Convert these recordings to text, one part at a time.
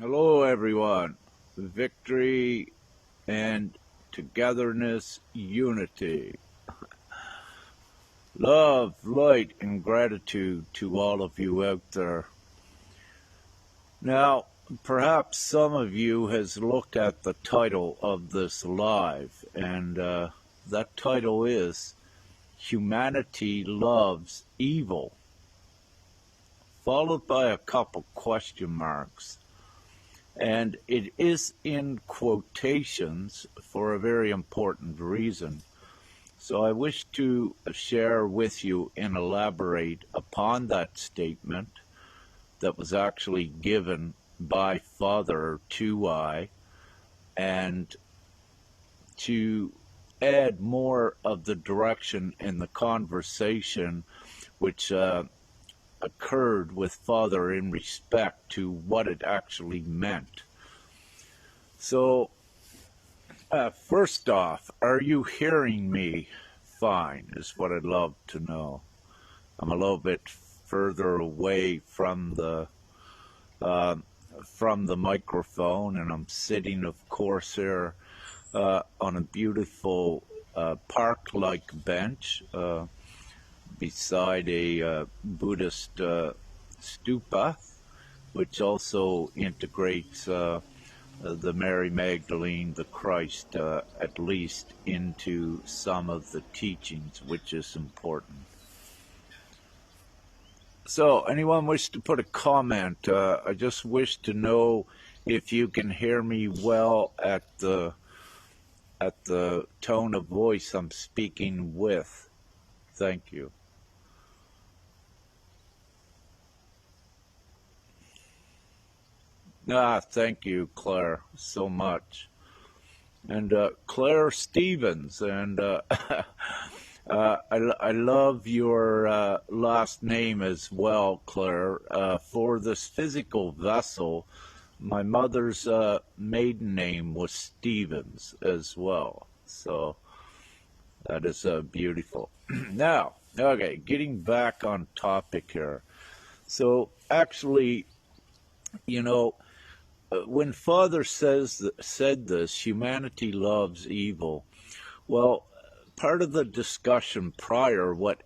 Hello, everyone. Victory and togetherness, unity. Love, light, and gratitude to all of you out there. Now, perhaps some of you has looked at the title of this live, and that title is Humanity Loves Evil, followed by a couple question marks. And it is in quotations for a very important reason. So I wish to share with you and elaborate upon that statement that was actually given by Father to I, and to add more of the direction in the conversation which occurred with Father in respect to what it actually meant. So, first off, are you hearing me fine, is what I'd love to know. I'm a little bit further away from the microphone, and I'm sitting, of course, here on a beautiful park-like bench beside a Buddhist stupa, which also integrates the Mary Magdalene, the Christ, at least into some of the teachings, which is important. So, anyone wish to put a comment? I just wish to know if you can hear me well at the tone of voice I'm speaking with. Thank you. Thank you, Claire, so much. And Claire Stevens, and I love your last name as well, Claire. For this physical vessel, my mother's maiden name was Stevens as well. So that is beautiful. Now, okay, getting back on topic here. So actually, you know, when Father said this, humanity loves evil. Well, part of the discussion prior, what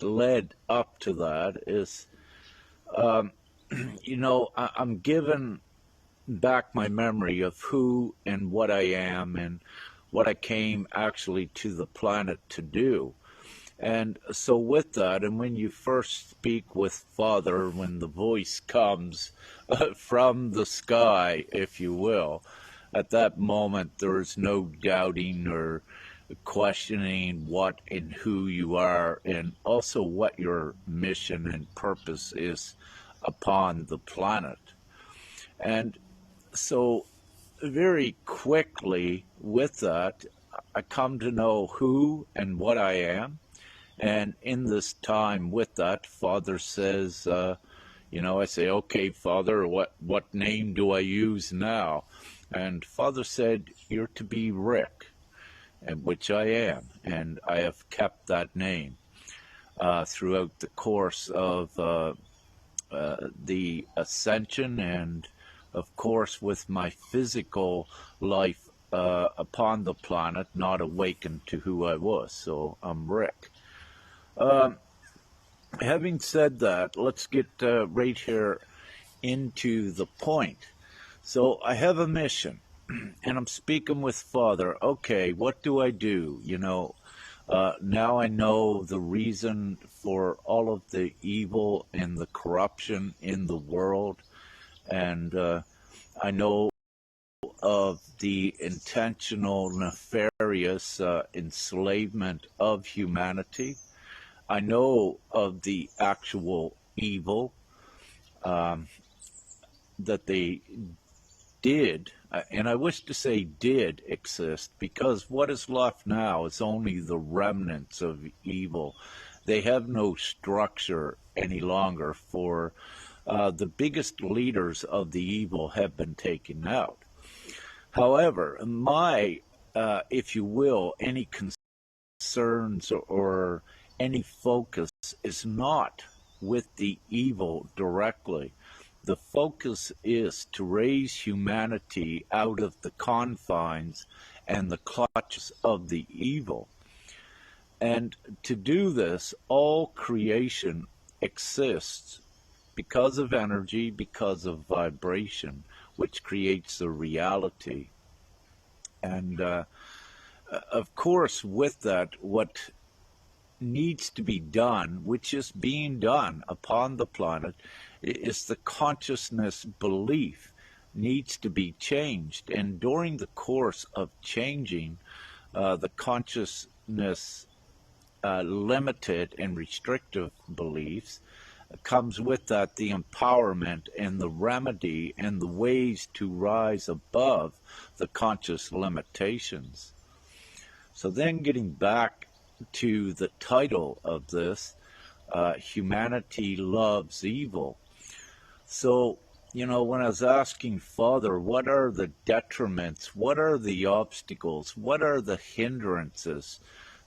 led up to that is, I'm given back my memory of who and what I am and what I came actually to the planet to do. And so with that, and when you first speak with Father, when the voice comes from the sky, if you will, at that moment there is no doubting or questioning what and who you are, and also what your mission and purpose is upon the planet. And so very quickly with that, I come to know who and what I am. And in this time with that, Father says, I say, okay, Father, what name do I use now? And Father said, you're to be Rick, and which I am, and I have kept that name throughout the course of the Ascension, and of course with my physical life upon the planet, not awakened to who I was. So I'm Rick. Having said that, let's get right here into the point. So I have a mission, and I'm speaking with Father. Okay, what do I do? Now I know the reason for all of the evil and the corruption in the world, and I know of the intentional, nefarious enslavement of humanity. I know of the actual evil that they did, and I wish to say did exist, because what is left now is only the remnants of evil. They have no structure any longer, for the biggest leaders of the evil have been taken out. However, my, if you will, any concerns or any focus is not with the evil directly. the focus is to raise humanity out of the confines and the clutches of the evil. And to do this, all creation exists because of energy, because of vibration, which creates the reality. And of course, with that, what needs to be done, which is being done upon the planet, is the consciousness belief needs to be changed. And during the course of changing the consciousness limited and restrictive beliefs, comes with that the empowerment and the remedy and the ways to rise above the conscious limitations. So then getting back to the title of this, Humanity Loves Evil. So, when I was asking Father, what are the detriments, what are the obstacles, what are the hindrances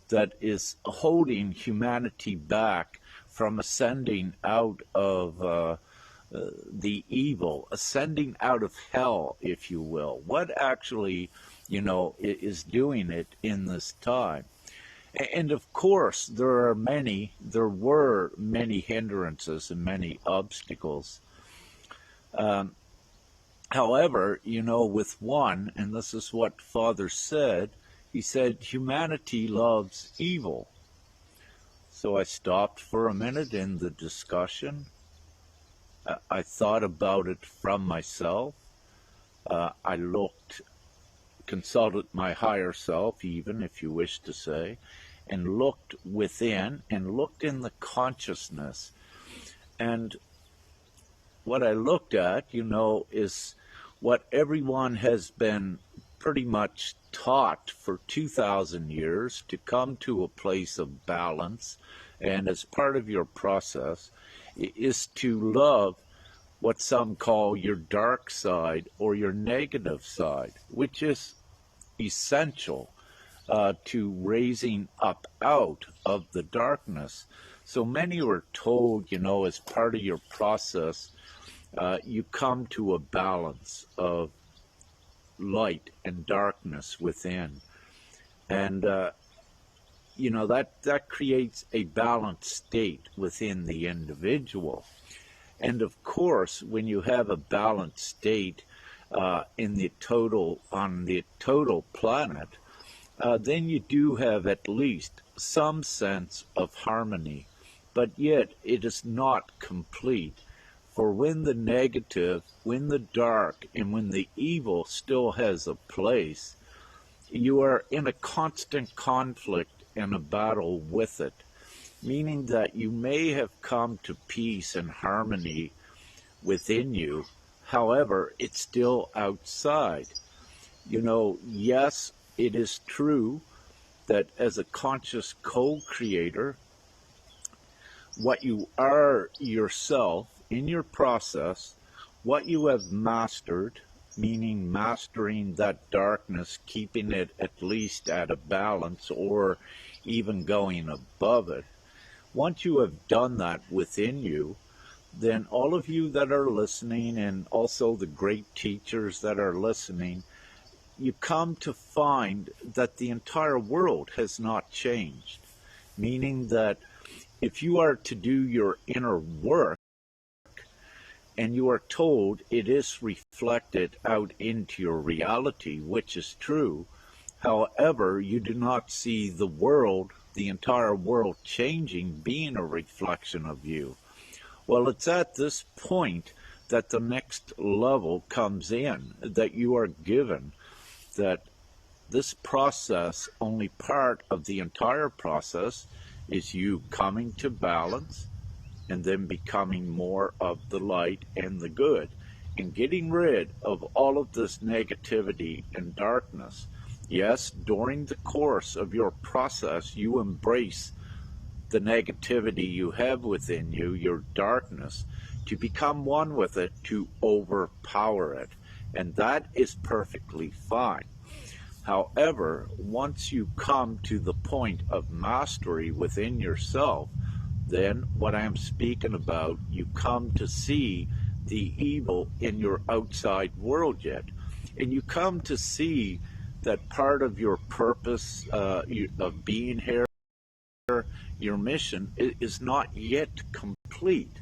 that is holding humanity back from ascending out of the evil, ascending out of hell, if you will? What actually, is doing it in this time? And of course, there were many hindrances and many obstacles. However, with one, and this is what Father said, he said, humanity loves evil. So I stopped for a minute in the discussion. I thought about it from myself. I consulted my higher self, even, if you wish to say, and looked within and looked in the consciousness. And what I looked at, is what everyone has been pretty much taught for 2,000 years, to come to a place of balance. And as part of your process is to love what some call your dark side or your negative side, which is essential to raising up out of the darkness. So many were told, as part of your process, you come to a balance of light and darkness within. And, that creates a balanced state within the individual. And of course, when you have a balanced state on the total planet, then you do have at least some sense of harmony. But yet it is not complete. For when the negative, when the dark, and when the evil still has a place, you are in a constant conflict and a battle with it, meaning that you may have come to peace and harmony within you. However, it's still outside. Yes, it is true that as a conscious co-creator, what you are yourself in your process, what you have mastered, meaning mastering that darkness, keeping it at least at a balance or even going above it. Once you have done that within you, then all of you that are listening, and also the great teachers that are listening, you come to find that the entire world has not changed, meaning that if you are to do your inner work, and you are told it is reflected out into your reality, which is true. However, you do not see the world, the entire world changing, being a reflection of you. Well, it's at this point that the next level comes in, that you are given, that this process, only part of the entire process, is you coming to balance, and then becoming more of the light and the good, and getting rid of all of this negativity and darkness. Yes, during the course of your process, you embrace the negativity you have within you, your darkness, to become one with it, to overpower it. And that is perfectly fine. However, once you come to the point of mastery within yourself, then what I am speaking about, you come to see the evil in your outside world yet. And you come to see that part of your purpose of being here, your mission, is not yet complete.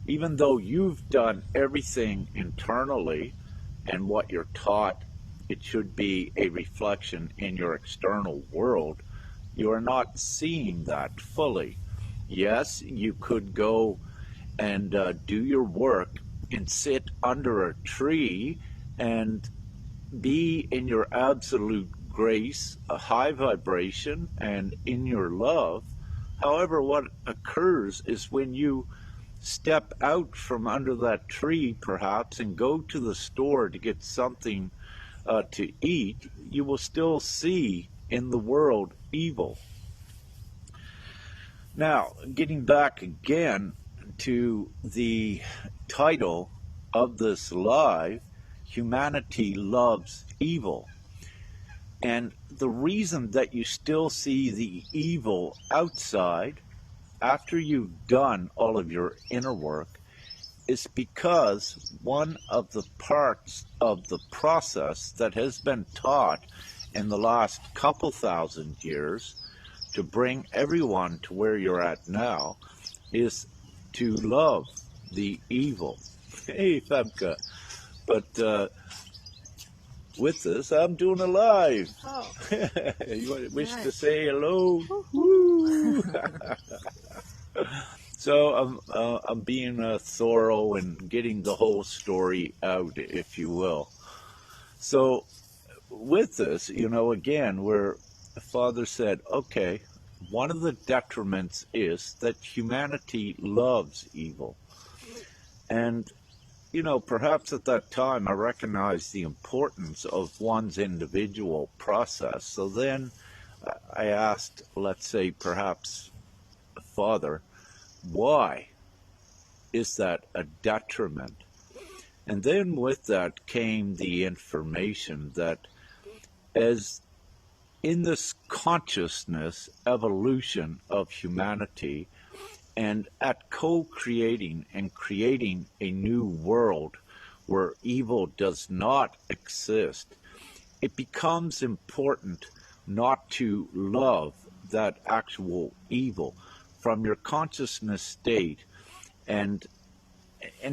Even though you've done everything internally and what you're taught, it should be a reflection in your external world, you are not seeing that fully. Yes, you could go and do your work and sit under a tree and be in your absolute grace, a high vibration, and in your love. However, what occurs is when you step out from under that tree, perhaps, and go to the store to get something to eat, you will still see in the world evil. Now, getting back again to the title of this live, Humanity Loves Evil. And the reason that you still see the evil outside after you've done all of your inner work is because one of the parts of the process that has been taught in the last couple thousand years to bring everyone to where you're at now is to love the evil. Hey, Femke. But with this, I'm doing a live. Oh. You wish to say hello? Woo. So I'm being thorough and getting the whole story out, if you will. So with this, again, where Father said, okay, one of the detriments is that humanity loves evil. And, perhaps at that time I recognized the importance of one's individual process. So then I asked, let's say, perhaps, Father, why is that a detriment? And then with that came the information that as in this consciousness evolution of humanity and at co-creating and creating a new world where evil does not exist, it becomes important not to love that actual evil from your consciousness state. And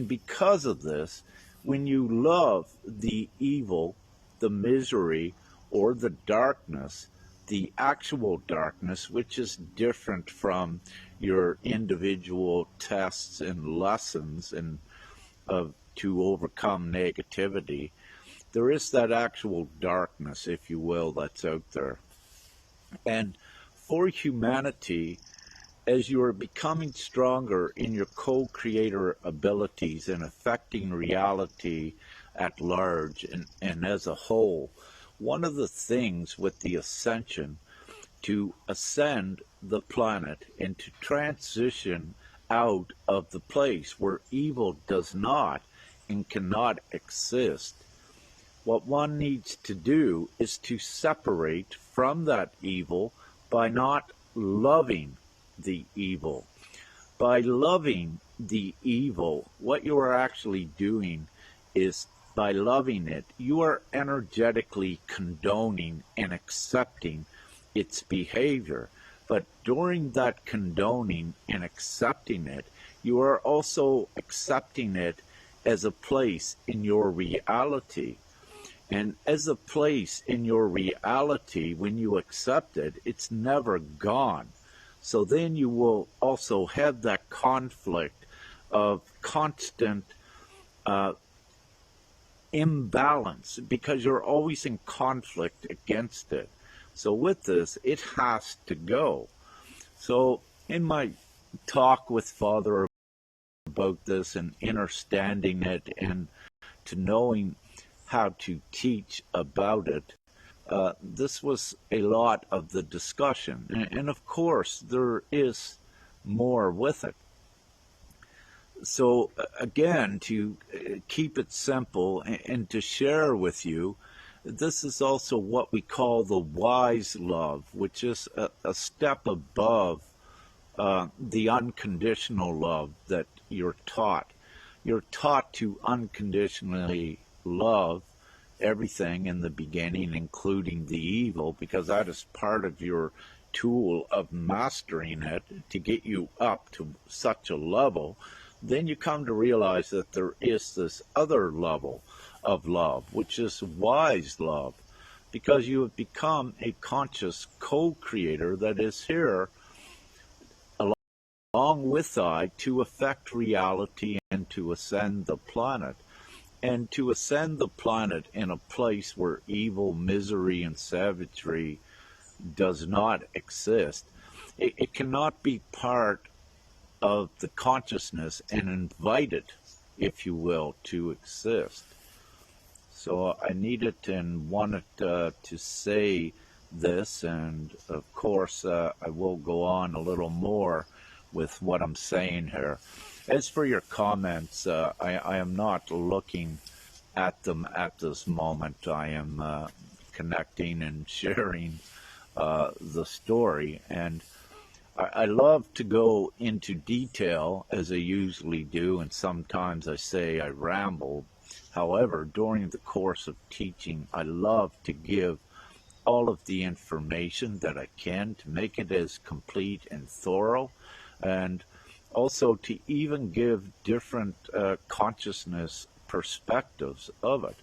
because of this, when you love the evil, the misery, or the darkness, the actual darkness, which is different from your individual tests and lessons and to overcome negativity, there is that actual darkness, if you will, that's out there. And for humanity, as you are becoming stronger in your co-creator abilities and affecting reality at large and as a whole, one of the things with the Ascension, to ascend the planet and to transition out of the place where evil does not and cannot exist, what one needs to do is to separate from that evil by not loving the evil. By loving the evil, what you are actually doing is, by loving it, you are energetically condoning and accepting its behavior. But during that condoning and accepting it, you are also accepting it as a place in your reality. And as a place in your reality, when you accept it, it's never gone. So then you will also have that conflict of constant imbalance because you're always in conflict against it. So with this, it has to go. So in my talk with Father about this and understanding it and to knowing how to teach about it, this was a lot of the discussion. And of course, there is more with it. So again, to keep it simple and to share with you, this is also what we call the wise love, which is a step above the unconditional love that you're taught. you're taught to unconditionally love everything in the beginning, including the evil, because that is part of your tool of mastering it to get you up to such a level. Then you come to realize that there is this other level of love, which is wise love, because you have become a conscious co-creator that is here along with I to affect reality and to ascend the planet. And to ascend the planet in a place where evil, misery, and savagery does not exist. It cannot be part of the consciousness and invited, if you will, to exist. So I needed and wanted to say this, and of course I will go on a little more with what I'm saying here. As for your comments, I am not looking at them at this moment. I am connecting and sharing the story, and I love to go into detail, as I usually do, and sometimes I say I ramble. However, during the course of teaching, I love to give all of the information that I can to make it as complete and thorough, and also to even give different consciousness perspectives of it.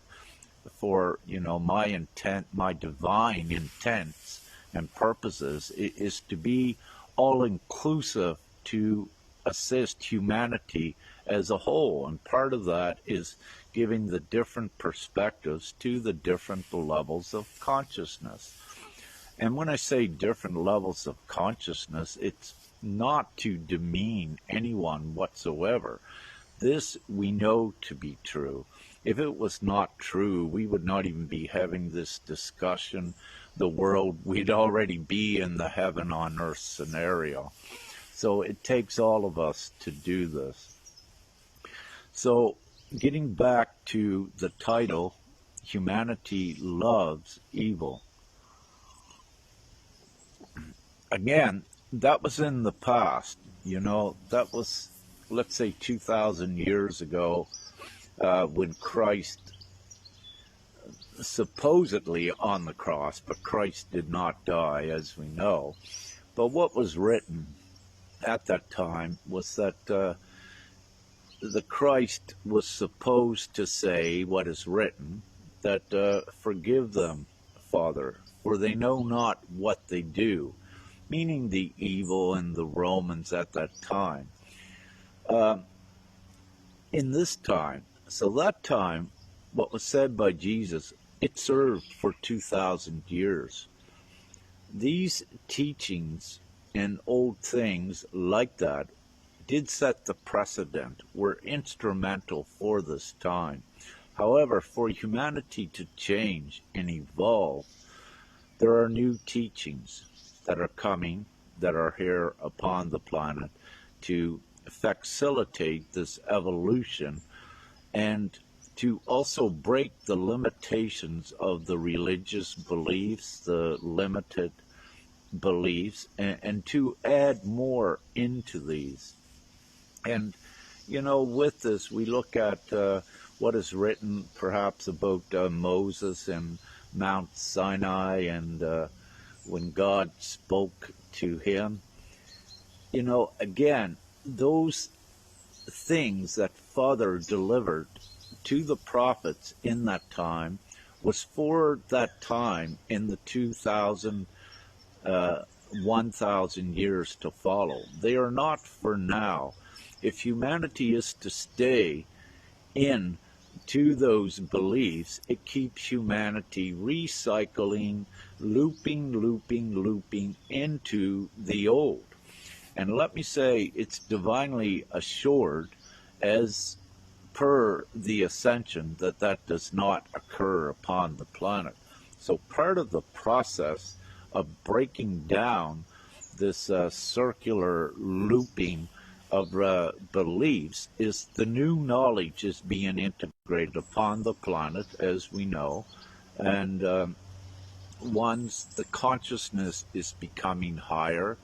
For, my intent, my divine intents and purposes is to be all-inclusive to assist humanity as a whole, and part of that is giving the different perspectives to the different levels of consciousness. And when I say different levels of consciousness, it's not to demean anyone whatsoever. This we know to be true. If it was not true, we would not even be having this discussion. The world, we'd already be in the heaven on earth scenario. So it takes all of us to do this. So getting back to the title, Humanity Loves Evil. Again, that was in the past. That was, let's say, 2,000 years ago, when Christ, supposedly on the cross, but Christ did not die, as we know. But what was written at that time was that the Christ was supposed to say what is written, that forgive them, Father, for they know not what they do, meaning the evil and the Romans at that time. In this time, so that time, what was said by Jesus, it served for 2,000 years. These teachings and old things like that did set the precedent, were instrumental for this time. However, for humanity to change and evolve, there are new teachings that are coming, that are here upon the planet to facilitate this evolution and to also break the limitations of the religious beliefs, the limited beliefs, and to add more into these. And, with this, we look at what is written perhaps about Moses and Mount Sinai and when God spoke to him. Again, those things that Father delivered to the prophets in that time was for that time in the 1,000 years to follow. They are not for now. If humanity is to stay in to those beliefs, it keeps humanity recycling, looping into the old. And let me say, it's divinely assured, as per the Ascension, that does not occur upon the planet. So part of the process of breaking down this circular looping of beliefs is the new knowledge is being integrated upon the planet, as we know, and once the consciousness is becoming higher,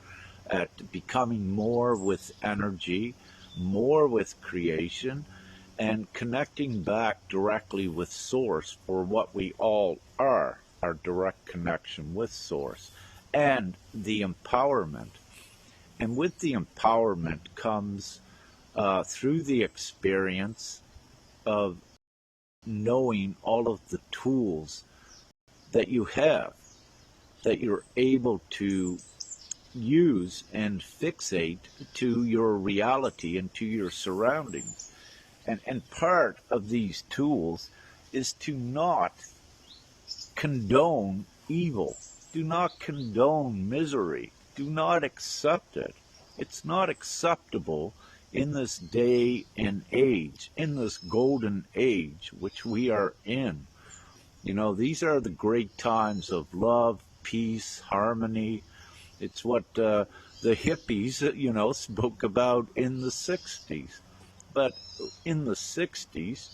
at becoming more with energy, more with creation, and connecting back directly with Source for what we all are, our direct connection with Source, and the empowerment. And with the empowerment comes through the experience of knowing all of the tools that you have, that you're able to use and fixate to your reality and to your surroundings. And part of these tools is to not condone evil. Do not condone misery. Do not accept it. It's not acceptable in this day and age, in this golden age which we are in. You know, these are the great times of love, peace, harmony. It's what the hippies, spoke about in the 60s. But in the 60s,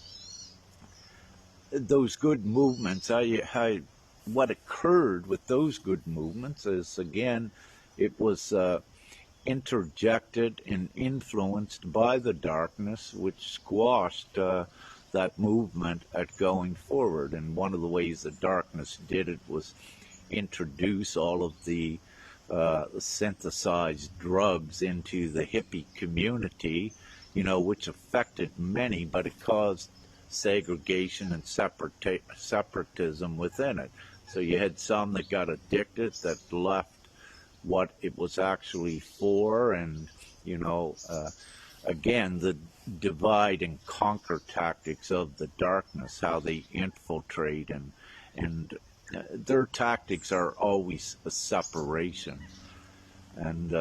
those good movements, what occurred with those good movements is, again, it was interjected and influenced by the darkness, which squashed that movement at going forward. And one of the ways the darkness did it was introduce all of the synthesized drugs into the hippie community, which affected many, but it caused segregation and separatism within it. So you had some that got addicted, that left what it was actually for, and again, the divide and conquer tactics of the darkness, how they infiltrate, and their tactics are always a separation and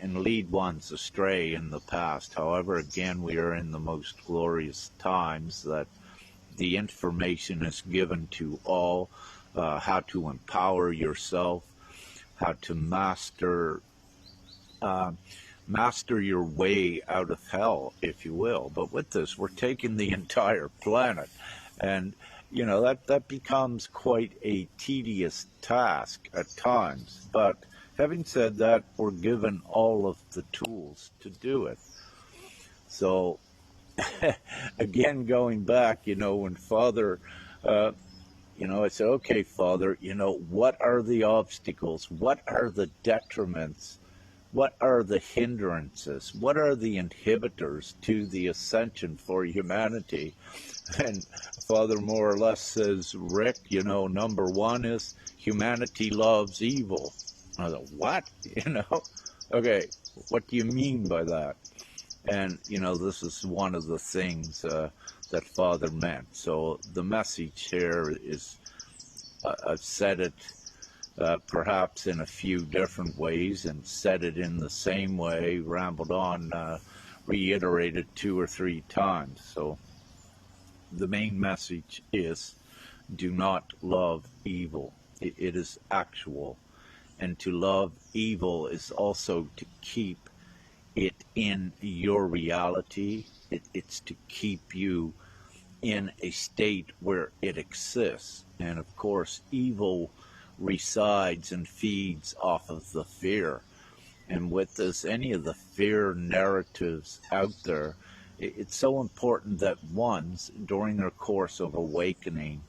lead ones astray in the past. However, again, we are in the most glorious times that the information is given to all, how to empower yourself, how to master your way out of hell, if you will. But with this, we're taking the entire planet, and that becomes quite a tedious task at times. But having said that, we're given all of the tools to do it. So again, going back, when Father, I said, okay, Father, what are the obstacles? What are the detriments? What are the hindrances? What are the inhibitors to the ascension for humanity? And Father more or less says, Rick, number one is humanity loves evil. I thought, what? Okay, what do you mean by that? And, this is one of the things that Father meant. So the message here is, I've said it perhaps in a few different ways, and said it in the same way, rambled on, reiterated 2 or 3 times. So the main message is, do not love evil. It is actual. And to love evil is also to keep it in your reality. It's to keep you in a state where it exists. And of course, evil resides and feeds off of the fear. And with this, any of the fear narratives out there, it's so important that ones, during their course of awakening,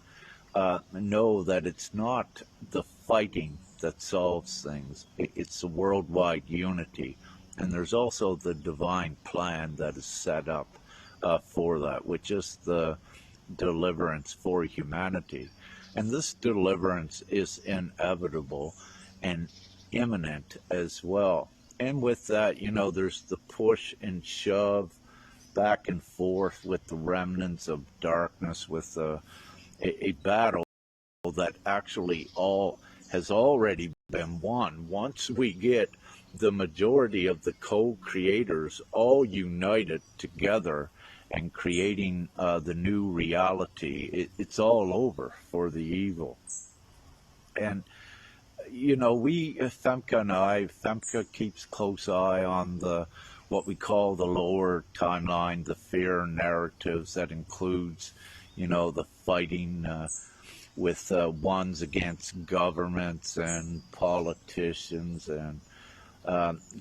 know that it's not the fighting that solves things. It's a worldwide unity. And there's also the divine plan that is set up for that, which is the deliverance for humanity. And this deliverance is inevitable and imminent as well. And with that, there's the push and shove back and forth with the remnants of darkness, with a battle that actually has already been won. Once we get the majority of the co-creators all united together and creating the new reality, it's all over for the evil. And Femke keeps close eye on what we call the lower timeline, the fear narratives that includes, the fighting with ones against governments and politicians, and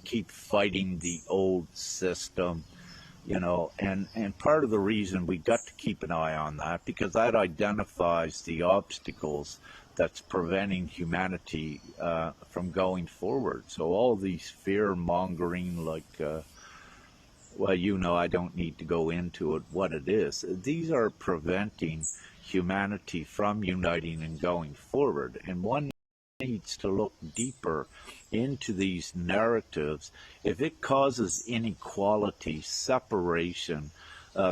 keep fighting the old system, and part of the reason we got to keep an eye on that, because that identifies the obstacles that's preventing humanity from going forward. So all these fear mongering, like, well, I don't need to go into it, what it is. These are preventing humanity from uniting and going forward. And one needs to look deeper into these narratives. If it causes inequality, separation,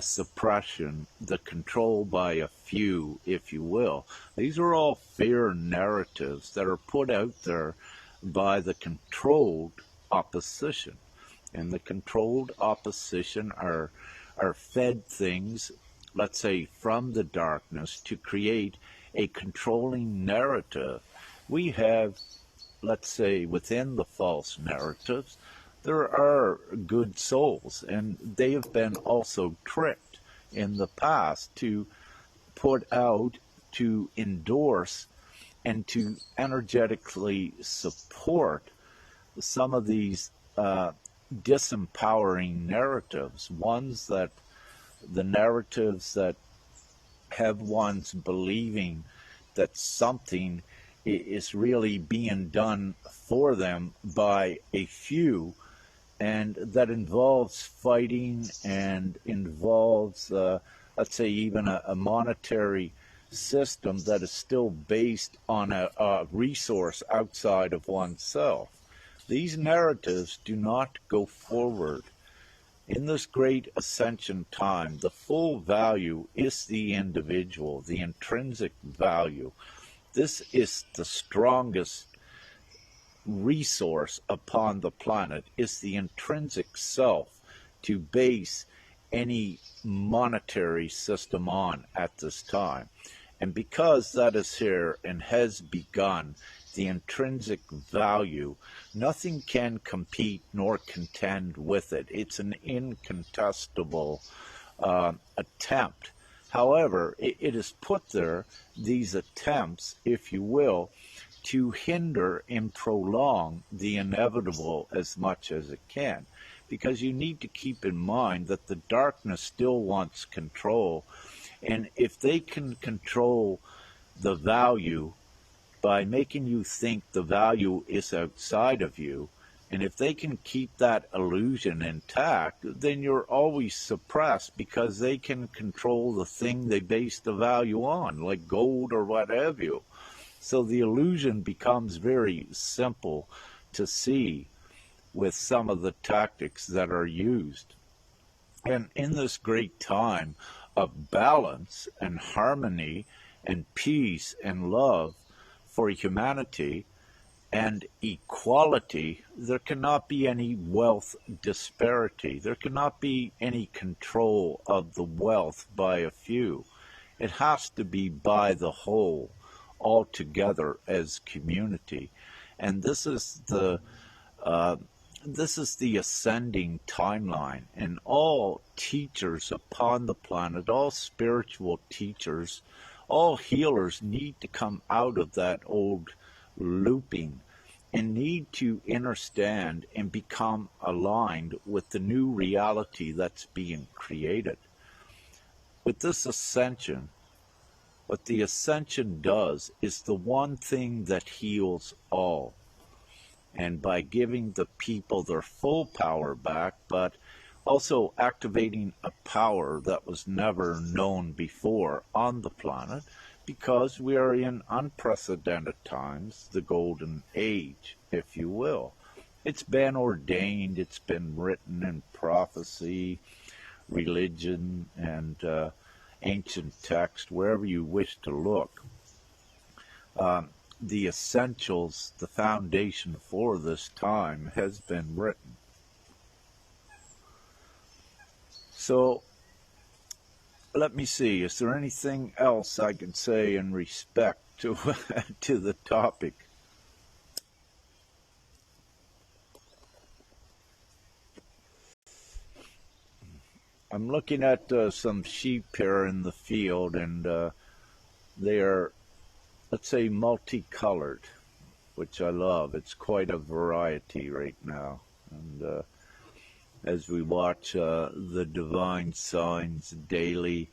suppression, the control by a few, if you will, these are all fear narratives that are put out there by the controlled opposition. And the controlled opposition are fed things, let's say, from the darkness to create a controlling narrative. We have, let's say, within the false narratives, there are good souls, and they have been also tricked in the past to put out, to endorse, and to energetically support some of these disempowering narratives, the narratives that have ones believing that something is really being done for them by a few, and that involves fighting and involves, let's say, even a monetary system that is still based on a resource outside of oneself. These narratives do not go forward. In this great ascension time, the full value is the individual, the intrinsic value. This is the strongest resource upon the planet, is the intrinsic self to base any monetary system on at this time. And because that is here and has begun, the intrinsic value, nothing can compete nor contend with it. It's an incontestable attempt. However, it is put there, these attempts, if you will, to hinder and prolong the inevitable as much as it can. Because you need to keep in mind that the darkness still wants control. And if they can control the value by making you think the value is outside of you, and if they can keep that illusion intact, then you're always suppressed because they can control the thing they base the value on, like gold or what have you. So the illusion becomes very simple to see with some of the tactics that are used. And in this great time of balance and harmony and peace and love for humanity and equality, there cannot be any wealth disparity. There cannot be any control of the wealth by a few. It has to be by the whole, all together as community. And this is the ascending timeline, and all teachers upon the planet, all spiritual teachers, all healers need to come out of that old looping and need to understand and become aligned with the new reality that's being created. With this ascension, what the ascension does is the one thing that heals all. And by giving the people their full power back, but also activating a power that was never known before on the planet, because we are in unprecedented times, the golden age, if you will. It's been ordained, it's been written in prophecy, religion, and ancient text, wherever you wish to look. The essentials, the foundation for this time has been written. So, let me see, is there anything else I can say in respect to, to the topic? I'm looking at some sheep here in the field, and they are, let's say, multicolored, which I love. It's quite a variety right now. as we watch the divine signs daily.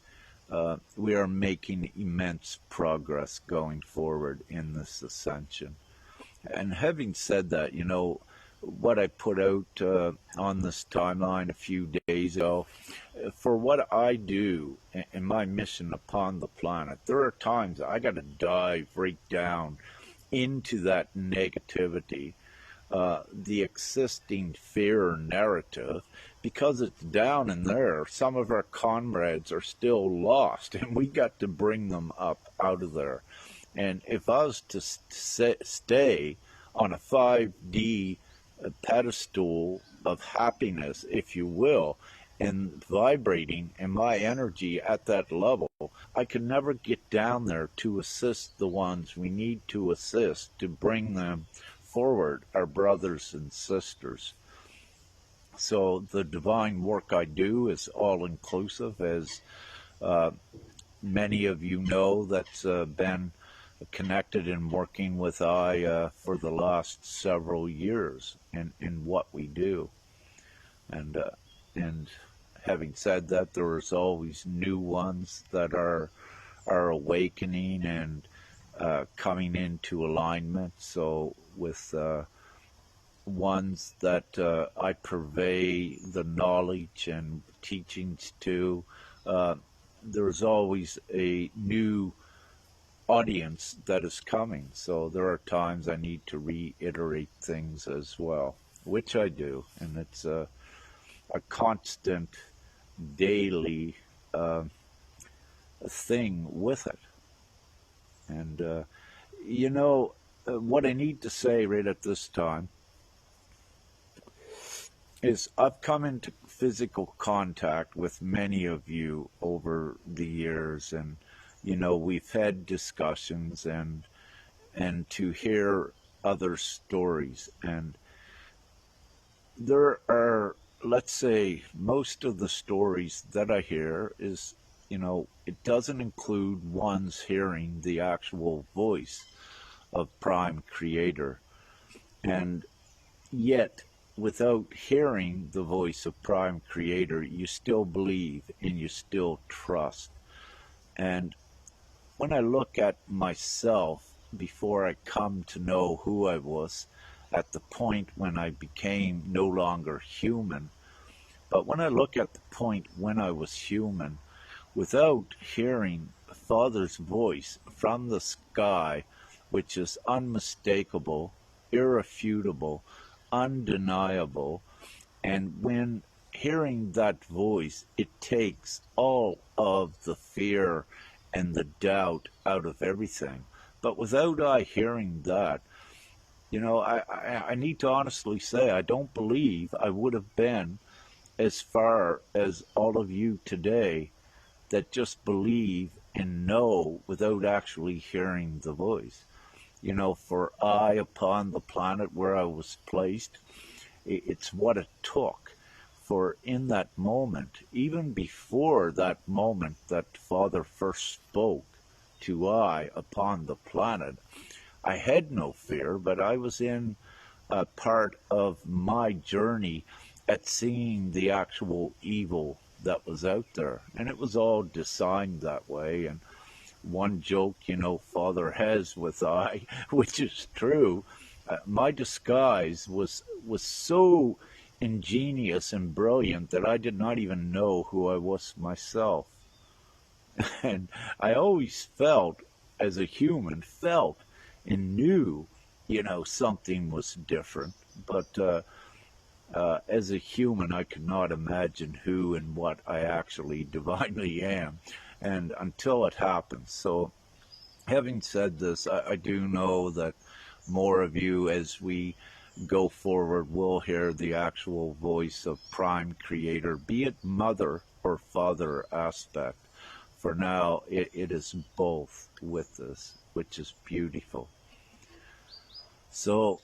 We are making immense progress going forward in this ascension. And having said that, what I put out on this timeline a few days ago, for what I do in my mission upon the planet, there are times I got to dive right down into that negativity, the existing fear narrative, because it's down in there. Some of our comrades are still lost, and we got to bring them up out of there. And if I was to stay on a 5D pedestal of happiness, if you will, and vibrating in my energy at that level, I could never get down there to assist the ones we need to assist to bring them forward, our brothers and sisters. So the divine work I do is all inclusive, as many of you know that's been connected and working with I for the last several years in what we do. And having said that, there's always new ones that are awakening and coming into alignment. So with ones that I purvey the knowledge and teachings to, there's always a new audience that is coming. So there are times I need to reiterate things as well, which I do, and it's a constant daily thing with it. And what I need to say right at this time is I've come into physical contact with many of you over the years, and we've had discussions and to hear other stories. And there are, let's say, most of the stories that I hear is, it doesn't include one's hearing the actual voice of Prime Creator. And yet, without hearing the voice of Prime Creator, you still believe and you still trust. And when I look at myself before I come to know who I was, at the point when I became no longer human, but when I look at the point when I was human, without hearing Father's voice from the sky, which is unmistakable, irrefutable, undeniable, and when hearing that voice, it takes all of the fear and the doubt out of everything. But without I hearing that, I need to honestly say I don't believe I would have been as far as all of you today that just believe and know without actually hearing the voice. For I upon the planet where I was placed, it's what it took. For in that moment, even before that moment that Father first spoke to I upon the planet, I had no fear, but I was in a part of my journey at seeing the actual evil that was out there. And it was all designed that way. And one joke, Father has with I, which is true, my disguise was so ingenious and brilliant that I did not even know who I was myself. And I always felt, as a human, and knew, something was different. But as a human, I could not imagine who and what I actually divinely am, and until it happens. So, having said this, I do know that more of you, as we go forward, will hear the actual voice of Prime Creator, be it mother or father aspect. For now, it is both with us, which is beautiful. So,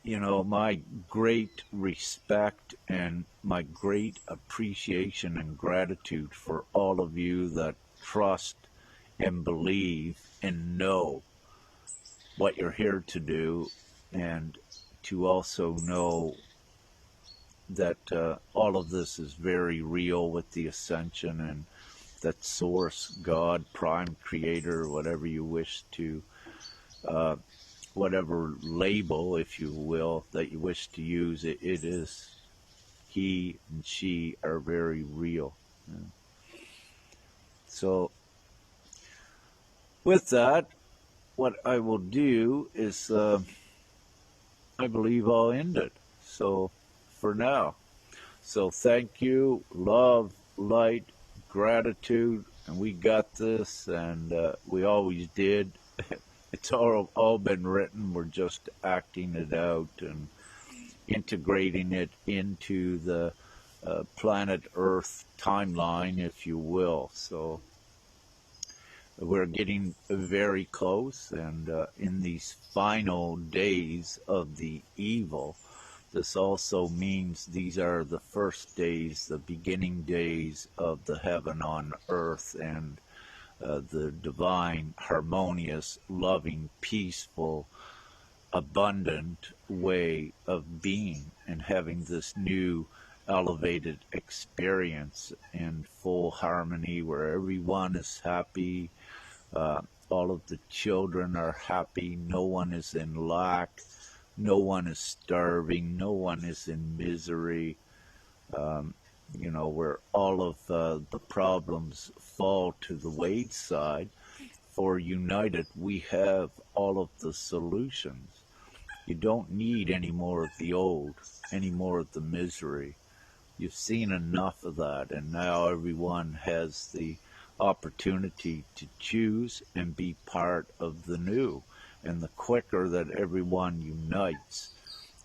my great respect and my great appreciation and gratitude for all of you that trust and believe and know what you're here to do, and to also know that all of this is very real with the Ascension, and that Source, God, Prime Creator, whatever you wish to, uh, whatever label, if you will, that you wish to use, it is, he and she are very real. Yeah. So with that, what I will do is, I believe I'll end it. So for now. So thank you, love, light, gratitude, and we got this, and we always did. It's all been written. We're just acting it out and integrating it into the planet Earth timeline, if you will. So we're getting very close, and in these final days of the evil, this also means these are the first days, the beginning days of the heaven on earth, and the divine, harmonious, loving, peaceful, abundant way of being, and having this new elevated experience in full harmony where everyone is happy, all of the children are happy, no one is in lack, no one is starving, no one is in misery, where all of the problems fall to the wayside. For united, we have all of the solutions. You don't need any more of the old, any more of the misery. You've seen enough of that, and now everyone has the opportunity to choose and be part of the new. And the quicker that everyone unites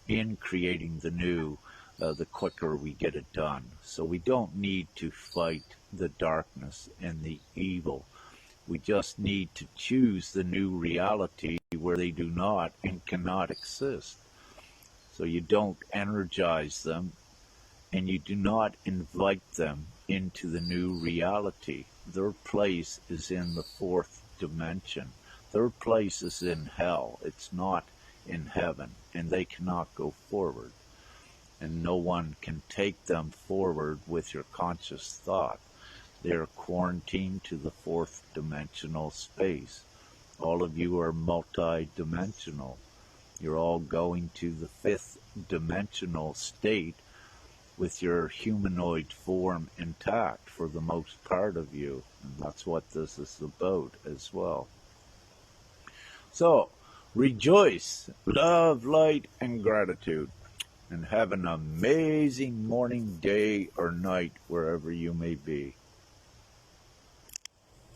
in creating the new, the quicker we get it done. So we don't need to fight the darkness and the evil. We just need to choose the new reality where they do not and cannot exist. So you don't energize them, and you do not invite them into the new reality. Their place is in the fourth dimension. Their place is in hell. It's not in heaven, and they cannot go forward. And no one can take them forward with your conscious thought. They are quarantined to the fourth dimensional space. All of you are multi-dimensional. You're all going to the fifth dimensional state with your humanoid form intact for the most part of you. And that's what this is about as well. So, rejoice, love, light, and gratitude. And have an amazing morning, day, or night, wherever you may be.